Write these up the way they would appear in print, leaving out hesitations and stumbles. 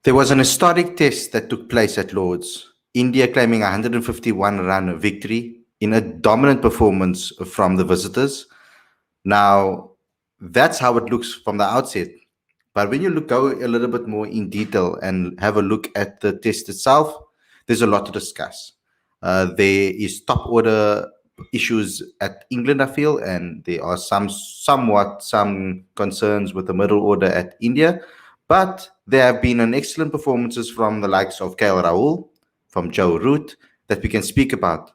There was an historic test that took place at Lord's, India claiming a 151-run victory in a dominant performance from the visitors. Now, that's how it looks from the outset. But when you go a little bit more in detail and have a look at the test itself, there's a lot to discuss. There is top order issues at England, I feel, and there are some concerns with the middle order at India. But there have been an excellent performances from the likes of KL Rahul, from Joe Root, that we can speak about.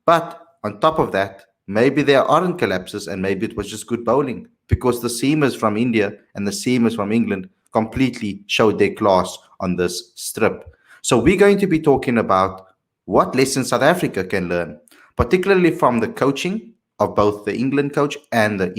But on top of that, maybe there aren't collapses and maybe it was just good bowling because the seamers from India and the seamers from England completely showed their class on this strip. So we're going to be talking about what lessons South Africa can learn, particularly from the coaching of both the England coach and the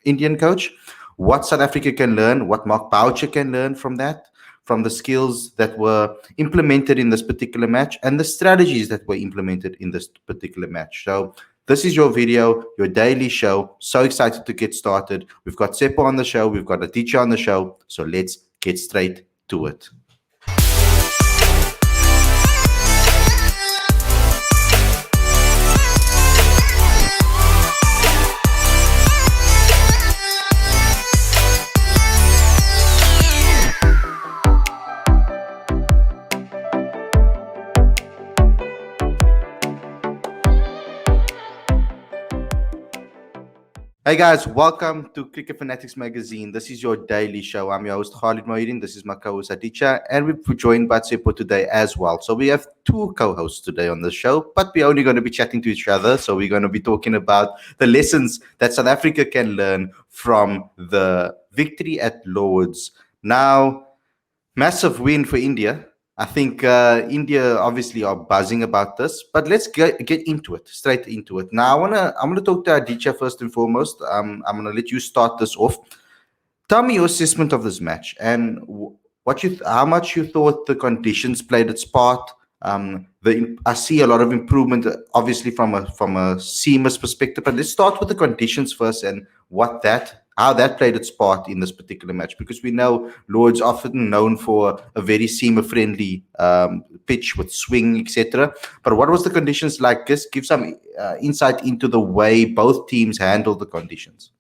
Indian coach, what South Africa can learn, what Mark Boucher can learn from that, from the skills that were implemented in this particular match and the strategies that were implemented in this particular match. So this is your video, your daily show. So excited to get started. We've got Seppo on the show. We've got a teacher on the show. So let's get straight to it. Hey guys, welcome to Cricket Fanatics magazine. This is your daily show. I'm your host Khalid. This is my co-host Aditya, and we're joined by Seppo today as well. So we have two co-hosts today on the show, but we're only going to be chatting to each other. So we're going to be talking about the lessons that South Africa can learn from the victory at Lord's. Now, massive win for India. I think India obviously are buzzing about this, but let's get into it, straight into it. Now, I'm gonna talk to Aditya first and foremost. I'm gonna let you start this off. Tell me your assessment of this match and how much you thought the conditions played its part. I see a lot of improvement, obviously from a seamers perspective. But let's start with the conditions first and how that played its part in this particular match, because we know Lord's often known for a very seamer-friendly pitch with swing, etc. But what was the conditions like? Just give some insight into the way both teams handled the conditions.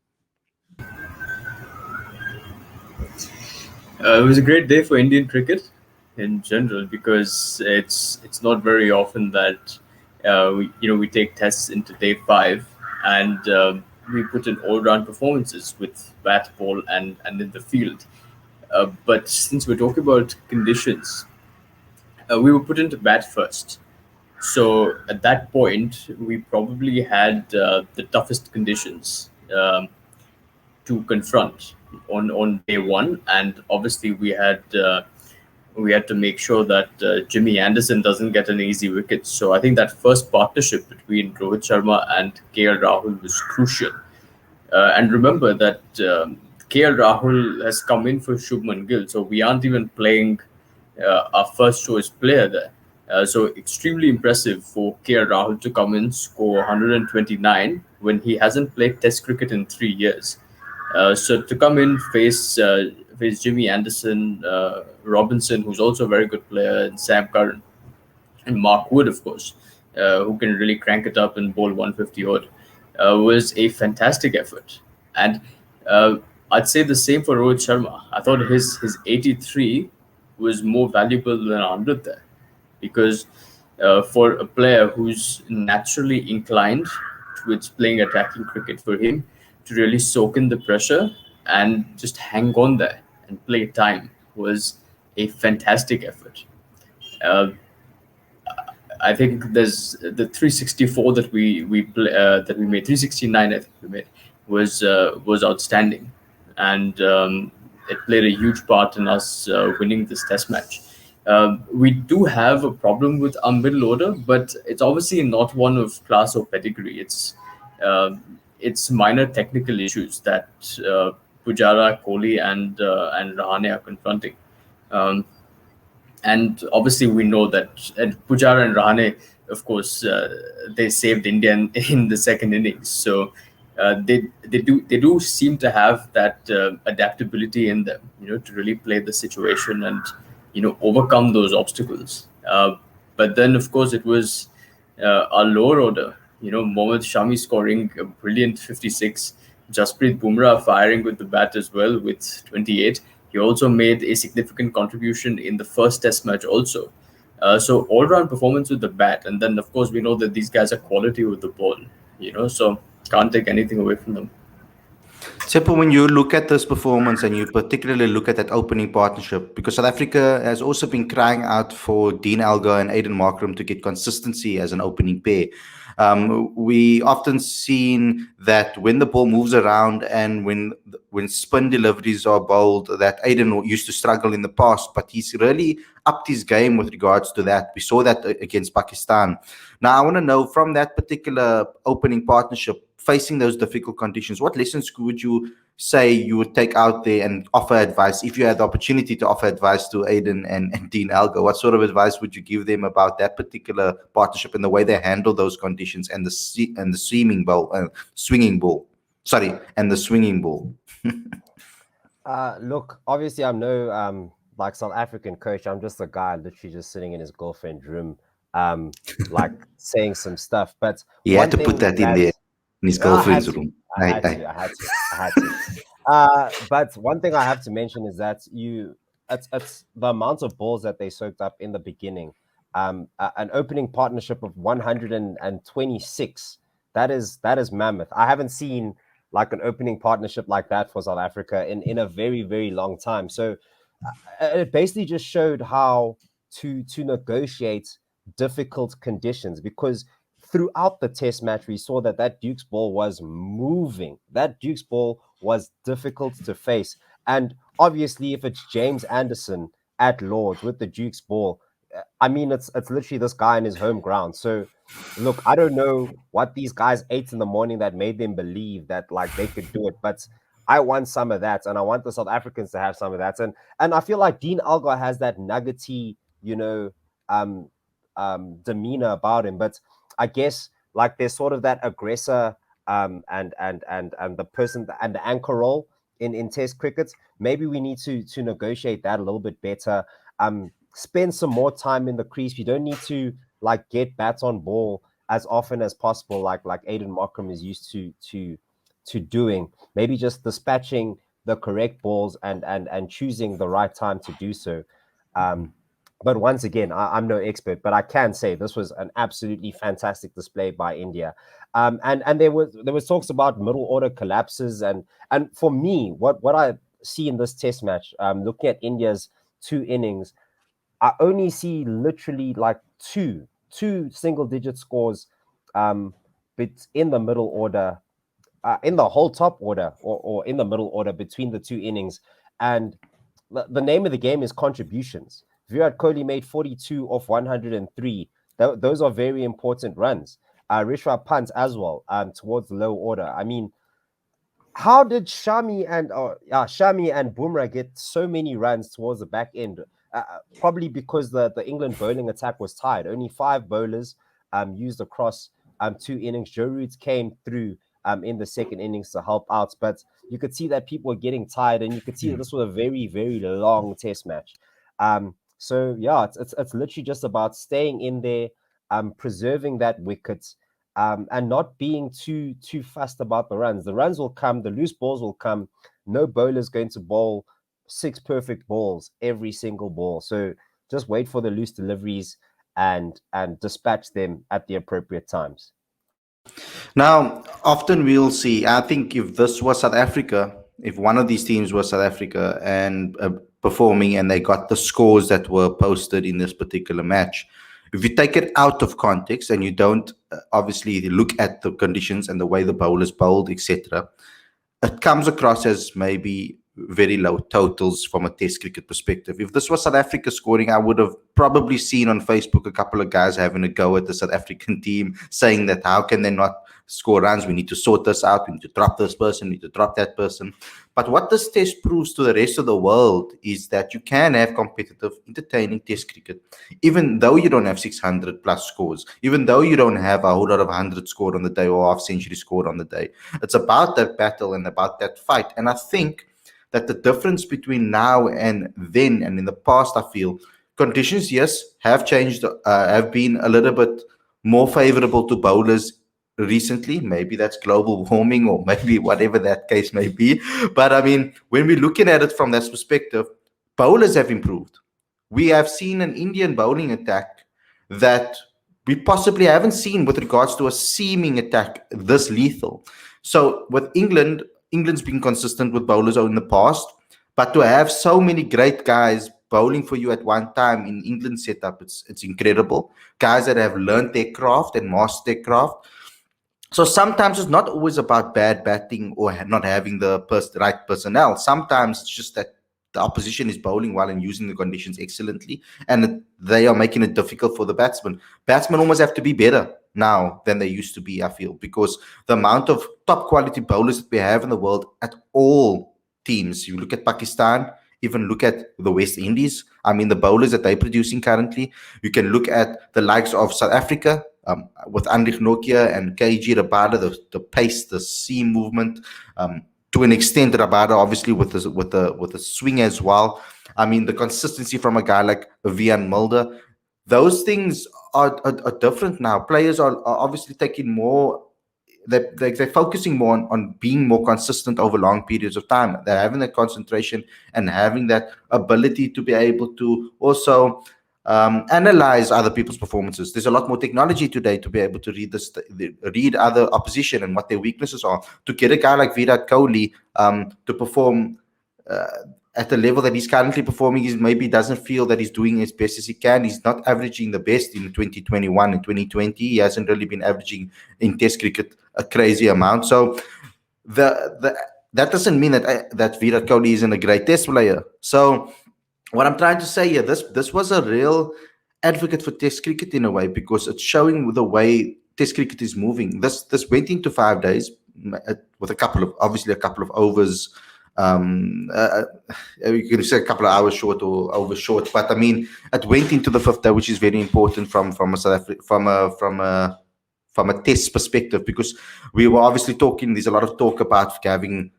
It was a great day for Indian cricket in general, because it's not very often that we take tests into day 5 and we put in all-round performances with bat, ball, and in the field. But since we're talking about conditions, we were put into bat first. So at that point, we probably had the toughest conditions to confront on day 1, and obviously we had to make sure that Jimmy Anderson doesn't get an easy wicket. So I think that first partnership between Rohit Sharma and KL Rahul was crucial. And remember that KL Rahul has come in for Shubman Gill, so we aren't even playing our first choice player there. So extremely impressive for KL Rahul to come in, score 129 when he hasn't played Test cricket in 3 years. So to come in, face Jimmy Anderson, Robinson, who's also a very good player, and Sam Curran, and Mark Wood, of course, who can really crank it up and bowl 150 odd, was a fantastic effort. And I'd say the same for Rohit Sharma. I thought his 83 was more valuable than 100 there, because for a player who's naturally inclined towards playing attacking cricket, for him to really soak in the pressure and just hang on there and play time was a fantastic effort. I think there's the 364 that we made, 369 I think we made, was outstanding, and it played a huge part in us winning this test match. We do have a problem with our middle order, but it's obviously not one of class or pedigree. It's minor technical issues that Pujara, Kohli, and Rahane are confronting. And obviously, we know that Pujara and Rahane, of course, they saved India in the second innings. So they do seem to have that adaptability in them, to really play the situation and overcome those obstacles. But then, of course, it was our lower order. Mohammad Shami scoring a brilliant 56, Jasprit Bumrah firing with the bat as well with 28. He also made a significant contribution in the first Test match also. So all-round performance with the bat, and then of course we know that these guys are quality with the ball. So can't take anything away from them. Simple, when you look at this performance and you particularly look at that opening partnership, because South Africa has also been crying out for Dean Elgar and Aiden Markram to get consistency as an opening pair. We often seen that when the ball moves around and when spin deliveries are bold, that Aiden used to struggle in the past, but he's really upped his game with regards to that. We saw that against Pakistan. Now, I want to know from that particular opening partnership, facing those difficult conditions, what lessons would you say you would take out there and offer advice if you had the opportunity to offer advice to Aiden and Dean Algo? What sort of advice would you give them about that particular partnership and the way they handle those conditions and the swinging ball? Sorry, and the swinging ball. Look, obviously, I'm no like South African coach. I'm just a guy literally just sitting in his girlfriend's room, like saying some stuff. But He had one to put thing that in that there in his I had girlfriend's to, room. I had to, I had to, I had to. But one thing I have to mention is that it's the amount of balls that they soaked up in the beginning. An opening partnership of 126. That is mammoth. I haven't seen like an opening partnership like that for South Africa in a very very long time. So it basically just showed how to negotiate difficult conditions because throughout the test match we saw that Duke's ball was moving. That Duke's ball was difficult to face, and obviously if it's James Anderson at Lords with the Duke's ball, I mean it's literally this guy in his home ground. So look, I don't know what these guys ate in the morning that made them believe that like they could do it, but I want some of that, and I want the South Africans to have some of that. And I feel like Dean Algar has that nuggety, um, demeanor about him. But I guess like there's sort of that aggressor, and the person and the anchor role in Test cricket. Maybe we need to negotiate that a little bit better. Spend some more time in the crease. You don't need to like get bats on ball as often as possible, like Aiden Markram is used to doing. Maybe just dispatching the correct balls and choosing the right time to do so. But once again, I'm no expert, but I can say this was an absolutely fantastic display by India. And there was talks about middle order collapses, and for me, what I see in this test match, looking at India's two innings, I only see literally like two single digit scores, but in the middle order, in the whole top order, or in the middle order between the two innings. And the name of the game is contributions. Virat Kohli made 42 off 103. Those are very important runs. Rishabh Pant as well, towards the low order. I mean, how did Shami and Bumrah get so many runs towards the back end? Probably because the England bowling attack was tired. Only 5 bowlers used across two innings. Joe Root came through in the second innings to help out, but you could see that people were getting tired, and you could see that this was a very very long test match. So yeah, it's literally just about staying in there, preserving that wicket, and not being too fussed about the runs. The runs will come, the loose balls will come. No bowler's going to bowl 6 perfect balls every single ball. So just wait for the loose deliveries and dispatch them at the appropriate times. Now, often we'll see, I think if this was South Africa, if one of these teams was South Africa and performing and they got the scores that were posted in this particular match, if you take it out of context and you don't obviously look at the conditions and the way the bowlers bowled, etc., it comes across as maybe very low totals from a test cricket perspective. If this was South Africa scoring, I would have probably seen on Facebook a couple of guys having a go at the South African team saying that how can they not score runs? We need to sort this out. We need to drop this person. We need to drop that person. But what this test proves to the rest of the world is that you can have competitive, entertaining test cricket, even though you don't have 600 plus scores, even though you don't have a whole lot of 100 scored on the day or half century scored on the day. It's about that battle and about that fight. And I think that the difference between now and then and in the past, I feel conditions, yes, have changed, have been a little bit more favorable to bowlers recently. Maybe that's global warming or maybe whatever that case may be. But I mean, when we're looking at it from that perspective, bowlers have improved. We have seen an Indian bowling attack that we possibly haven't seen with regards to a seaming attack this lethal. So with England's been consistent with bowlers in the past, but to have so many great guys bowling for you at one time in England's setup, it's incredible. Guys that have learned their craft and mastered their craft. So sometimes it's not always about bad batting or not having the right personnel. Sometimes it's just that the opposition is bowling well and using the conditions excellently, and they are making it difficult for the batsmen. Batsmen almost have to be better now than they used to be, I feel, because the amount of top quality bowlers that we have in the world at all teams. You look at Pakistan, even look at the West Indies. I mean, the bowlers that they're producing currently. You can look at the likes of South Africa, with Anrich Nokia and KG Rabada, the pace, the seam movement, to an extent, Rabada obviously with the swing as well. I mean, the consistency from a guy like Vian Mulder, those things are different now. Players are obviously taking more. They're focusing more on being more consistent over long periods of time. They're having that concentration and having that ability to be able to also analyze other people's performances. There's a lot more technology today to be able to read other opposition and what their weaknesses are. To get a guy like Virat Kohli to perform at the level that he's currently performing, he maybe doesn't feel that he's doing as best as he can. He's not averaging the best in 2021 and 2020. He hasn't really been averaging in Test cricket a crazy amount. So that doesn't mean that Virat Kohli isn't a great Test player. So what I'm trying to say here, this was a real advocate for Test cricket in a way, because it's showing the way Test cricket is moving. This went into 5 days with a couple of overs. You can say a couple of hours short or over short, but I mean, it went into the 5th day, which is very important from a South Africa, from a Test perspective, because we were obviously talking. There's a lot of talk about having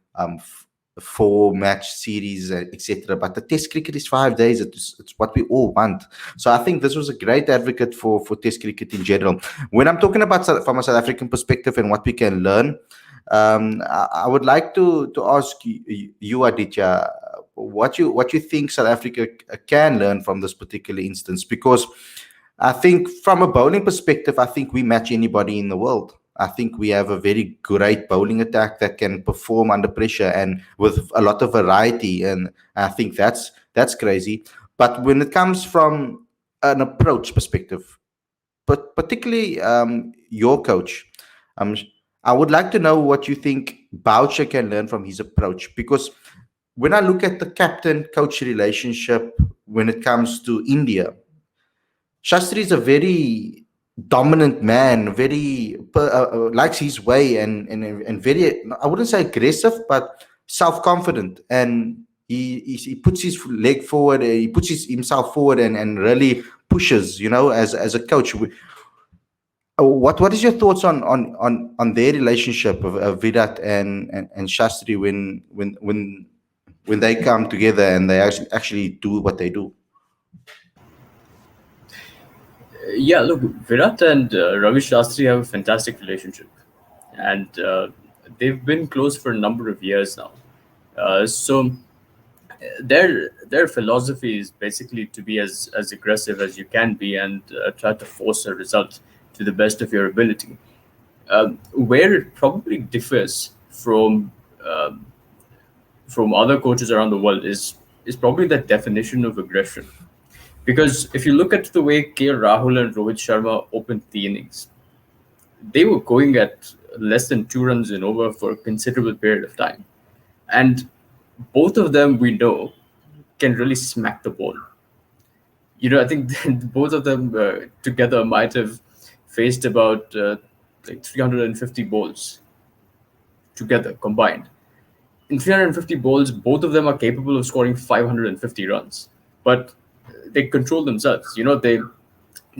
4-match series, etc. But the Test cricket is 5 days. It's what we all want. So I think this was a great advocate for Test cricket in general. When I'm talking about from a South African perspective and what we can learn, I would like to ask you, Aditya, what you think South Africa can learn from this particular instance, because I think from a bowling perspective, I think we match anybody in the world. I think we have a very great bowling attack that can perform under pressure and with a lot of variety, and I think that's crazy. But when it comes from an approach perspective, but particularly your coach, I would like to know what you think Boucher can learn from his approach, because when I look at the captain-coach relationship when it comes to India, Shastri is a very dominant man, very likes his way and very, I wouldn't say aggressive, but self-confident, and he puts his leg forward, he puts himself forward and really pushes, as a coach. What is your thoughts on their relationship of Virat and Shastri when they come together and they actually do what they do? Yeah, look, Virat and Ravi Shastri have a fantastic relationship, and they've been close for a number of years now. So their philosophy is basically to be as aggressive as you can be and try to force a result to the best of your ability. Where it probably differs from other coaches around the world is probably the definition of aggression. Because if you look at the way KL Rahul and Rohit Sharma opened the innings, they were going at less than 2 runs in over for a considerable period of time. And both of them, we know, can really smack the ball. I think both of them together might have faced about like 350 balls together combined. In 350 balls, both of them are capable of scoring 550 runs. But they control themselves. They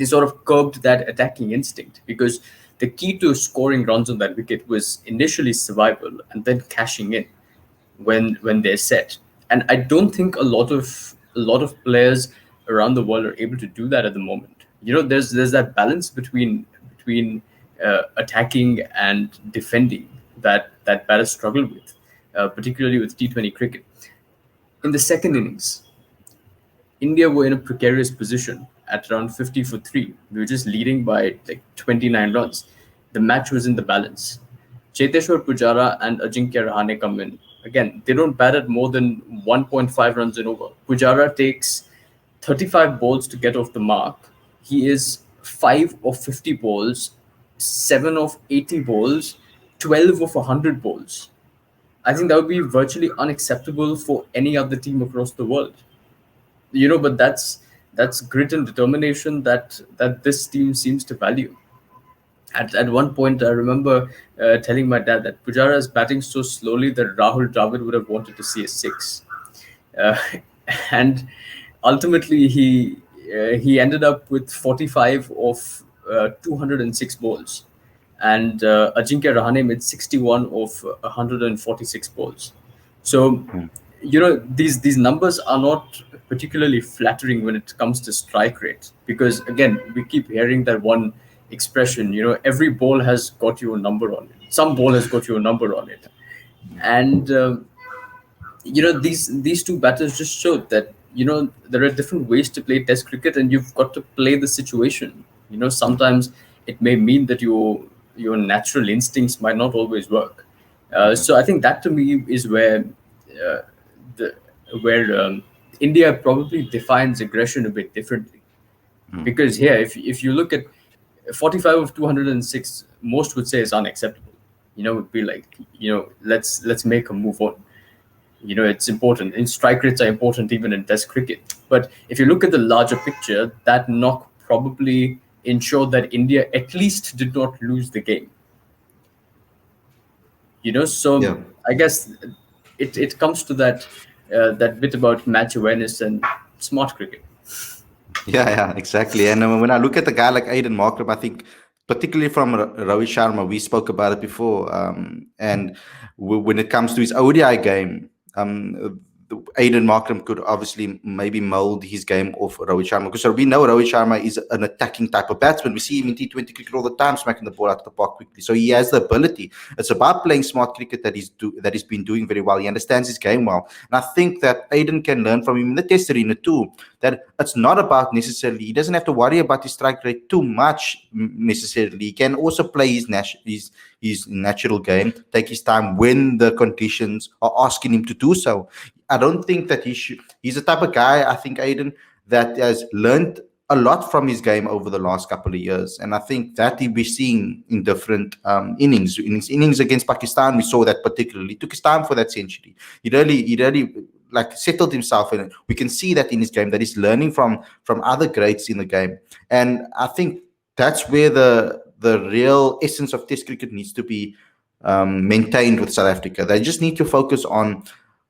sort of curbed that attacking instinct, because the key to scoring runs on that wicket was initially survival and then cashing in when they're set. and I don't think a lot of players around the world are able to do that at the moment. There's that balance between attacking and defending that batters struggle with, particularly with T20 cricket. In the second innings, India were in a precarious position at around 50 for 3. We were just leading by like 29 runs. The match was in the balance. Cheteshwar Pujara and Ajinkya Rahane come in. Again, they don't bat at more than 1.5 runs an over. Pujara takes 35 balls to get off the mark. He is 5 of 50 balls, 7 of 80 balls, 12 of 100 balls. I think that would be virtually unacceptable for any other team across the world. But that's grit and determination that this team seems to value. At one point, I remember telling my dad that Pujara is batting so slowly that Rahul Dravid would have wanted to see a six, uh, and ultimately he ended up with 45 of 206 balls, and Ajinkya Rahane made 61 of 146 balls. So these numbers are not particularly flattering when it comes to strike rate, because again we keep hearing that one expression, every ball has got you a number on it, some ball has got you a number on it. And these two batters just showed that there are different ways to play test cricket, and you've got to play the situation. Sometimes it may mean that your natural instincts might not always work. So I think that to me is uh, the where India probably defines aggression a bit differently. Because here, if you look at 45 of 206, most would say is unacceptable. Would be like, let's make a move on. It's important, and strike rates are important even in test cricket. But if you look at the larger picture, that knock probably ensured that India at least did not lose the game. So Yeah. I guess it comes to that bit about match awareness and smart cricket. Yeah, exactly. And when I look at a guy like Aiden Markram, I think, particularly from Rohit Sharma, we spoke about it before. And when it comes to his ODI game, Aiden Markram could obviously maybe mold his game off Rohit Sharma, because we know Rohit Sharma is an attacking type of batsman. We see him in T20 cricket all the time, smacking the ball out of the park quickly. So he has the ability. It's about playing smart cricket that he's been doing very well. He understands his game well, and I think that Aiden can learn from him in the test arena too. That it's not about necessarily, he doesn't have to worry about his strike rate too much necessarily. He can also play his natural game, take his time when the conditions are asking him to do so. I don't think that he's the type of guy, I think, Aiden, that has learned a lot from his game over the last couple of years. And I think that he'll be seeing in different innings. In his innings against Pakistan, we saw that particularly. It took his time for that century. He really like settled himself in it. We can see that in his game, that he's learning from other greats in the game. And I think that's where the real essence of test cricket needs to be maintained with South Africa. They just need to focus on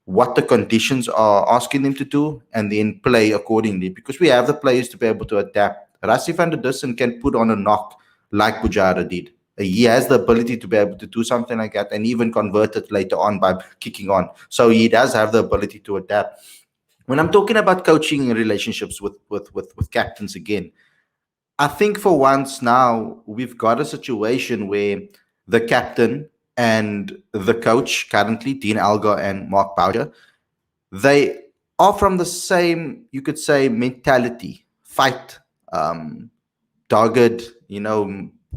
what the conditions are asking them to do, and then play accordingly, because we have the players to be able to adapt. Rassi van der Dussen can put on a knock like Pujara did. He has the ability to be able to do something like that, and even convert it later on by kicking on. So he does have the ability to adapt. When I'm talking about coaching relationships with captains again, I think for once now we've got a situation where the captain and the coach, currently Dean Algar and Mark Boucher, they are from the same, you could say, mentality: fight, um, dogged,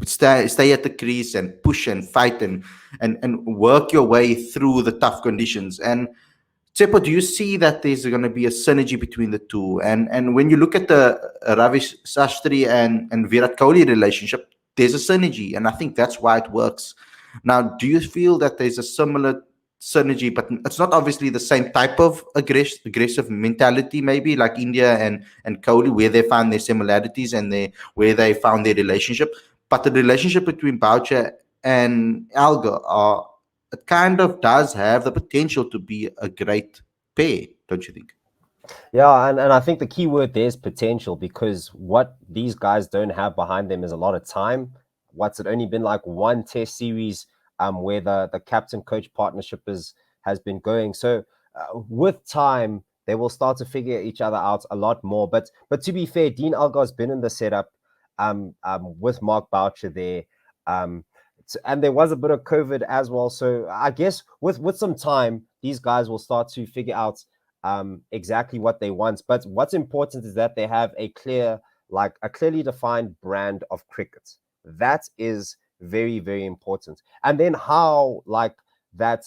stay at the crease and push and fight, and work your way through the tough conditions. And Tsepo, do you see that there's going to be a synergy between the two? And when you look at the Ravi Sastry and Virat Kohli relationship, there's a synergy, and I think that's why it works. Now, do you feel that there's a similar synergy, but it's not obviously the same type of aggressive mentality, maybe like India and Kohli, where they found their similarities and where they found their relationship, but the relationship between Boucher and Alga are, it kind of does have the potential to be a great pair, don't you think? Yeah, and I think the key word there is potential, because what these guys don't have behind them is a lot of time. What's it only been like one test series where the captain coach partnership has been going. So with time, they will start to figure each other out a lot more. But to be fair, Dean Algar's been in the setup with Mark Boucher there. And there was a bit of COVID as well. So I guess with some time, these guys will start to figure out exactly what they want. But what's important is that they have a clearly defined brand of cricket. That is very, very important. And then how that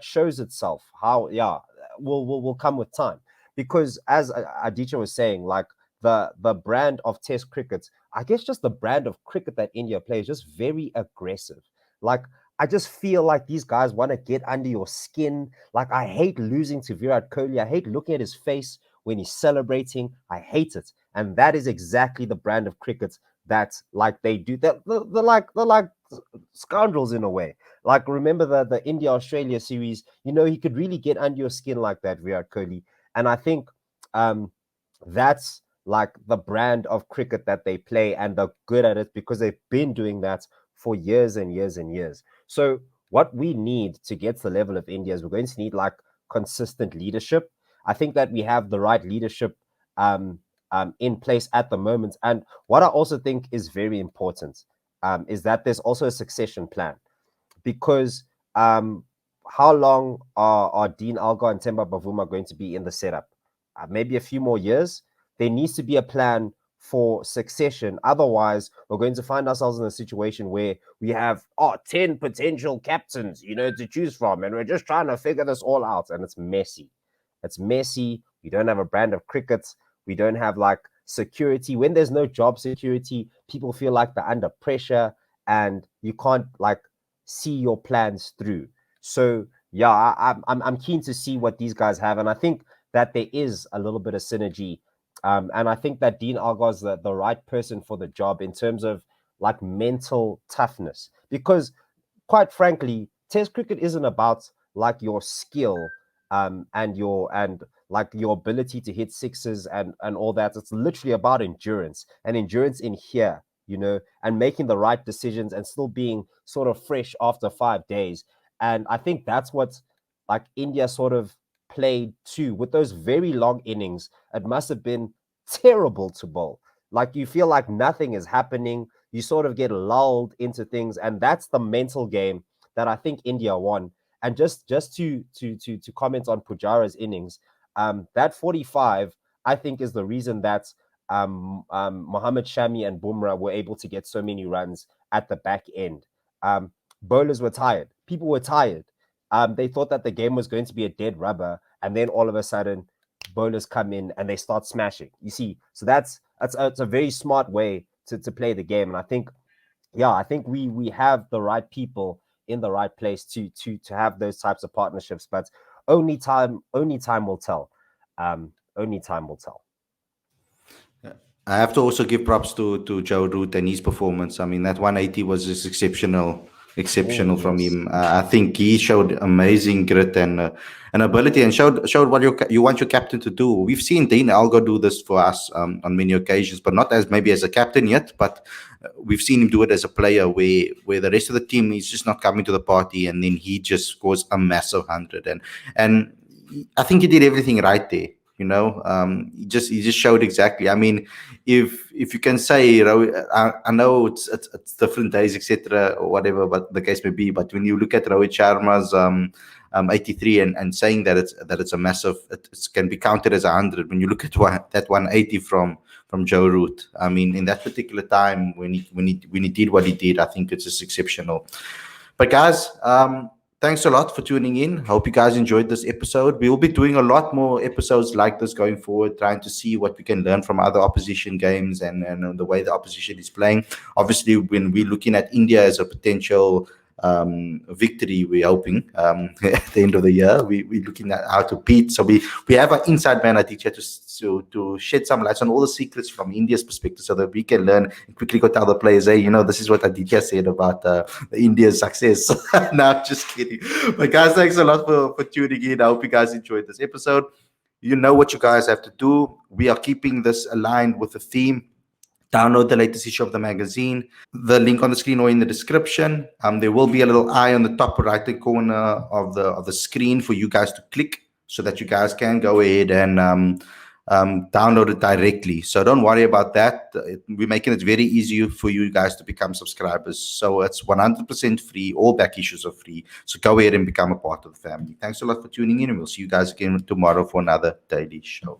shows itself, how will come with time. Because as Aditya was saying, like the brand of test cricket, I guess just the brand of cricket that India plays, just very aggressive. Like I just feel like these guys want to get under your skin. Like I hate losing to Virat Kohli. I hate looking at his face when he's celebrating. I hate it. And that is exactly the brand of cricket that like they do. They're like scoundrels in a way. Like remember the India Australia series, he could really get under your skin like that, Virat Kohli. And I think that's like the brand of cricket that they play, and they're good at it because they've been doing that for years and years and years. So what we need to get to the level of India is we're going to need like consistent leadership. I think that we have the right leadership in place at the moment. And what I also think is very important is that there's also a succession plan, because how long are Dean Algar and Temba Bavuma going to be in the setup? Maybe a few more years. There needs to be a plan for succession. Otherwise, we're going to find ourselves in a situation where we have 10 potential captains, to choose from, and we're just trying to figure this all out, and it's messy. It's messy. We don't have a brand of cricket. We don't have like security. When there's no job security, people feel like they're under pressure, and you can't like see your plans through. So yeah, I'm keen to see what these guys have, and I think that there is a little bit of synergy. And I think that Dean Algar's the right person for the job in terms of like mental toughness. Because quite frankly, Test cricket isn't about like your skill and like your ability to hit sixes and all that. It's literally about endurance, and endurance in here, and making the right decisions and still being sort of fresh after 5 days. And I think that's what like India sort of played too with those very long innings. It must have been terrible to bowl. Like you feel like nothing is happening. You sort of get lulled into things, and that's the mental game that I think India won. And just to comment on Pujara's innings, that 45 I think is the reason that Mohammad Shami and Bumrah were able to get so many runs at the back end. Bowlers were tired. People were tired. They thought that the game was going to be a dead rubber, and then all of a sudden, bowlers come in and they start smashing. You see, so that's a very smart way to play the game, and I think we have the right people in the right place to have those types of partnerships. But only time will tell. Only time will tell. I have to also give props to Joe Root and his performance. I mean, that 180 was just exceptional from Yes. him. I think he showed amazing grit and ability, and showed what you want your captain to do. We've seen Dean Algar do this for us on many occasions, but not as maybe as a captain yet. But we've seen him do it as a player, where the rest of the team is just not coming to the party, and then he just scores a massive 100. And I think he did everything right there. He just showed exactly. I mean, if you can say, I know it's different days, etc., or whatever, but the case may be. But when you look at Rohit Sharma's 83 and saying that it's a massive, it can be counted as 100. When you look at that 180 from Joe Root, I mean, in that particular time when he did what he did, I think it's just exceptional. But guys, thanks a lot for tuning in. Hope you guys enjoyed this episode. We will be doing a lot more episodes like this going forward, trying to see what we can learn from other opposition games and the way the opposition is playing. Obviously, when we're looking at India as a potential victory, we're hoping at the end of the year, we're looking at how to beat. So we have an inside man, I think, to shed some lights on all the secrets from India's perspective, so that we can learn and quickly go to other players. Hey, this is what Aditya said about India's success. No, just kidding. But guys, thanks a lot for tuning in. I hope you guys enjoyed this episode. You know what you guys have to do. We are keeping this aligned with the theme. download the latest issue of the magazine. The link on the screen or in the description. There will be a little eye on the top right corner of the screen for you guys to click, so that you guys can go ahead and download it directly. So don't worry about that. We're making it very easy for you guys to become subscribers. So it's 100% free. All back issues are free. So go ahead and become a part of the family. Thanks a lot for tuning in, and we'll see you guys again tomorrow for another daily show.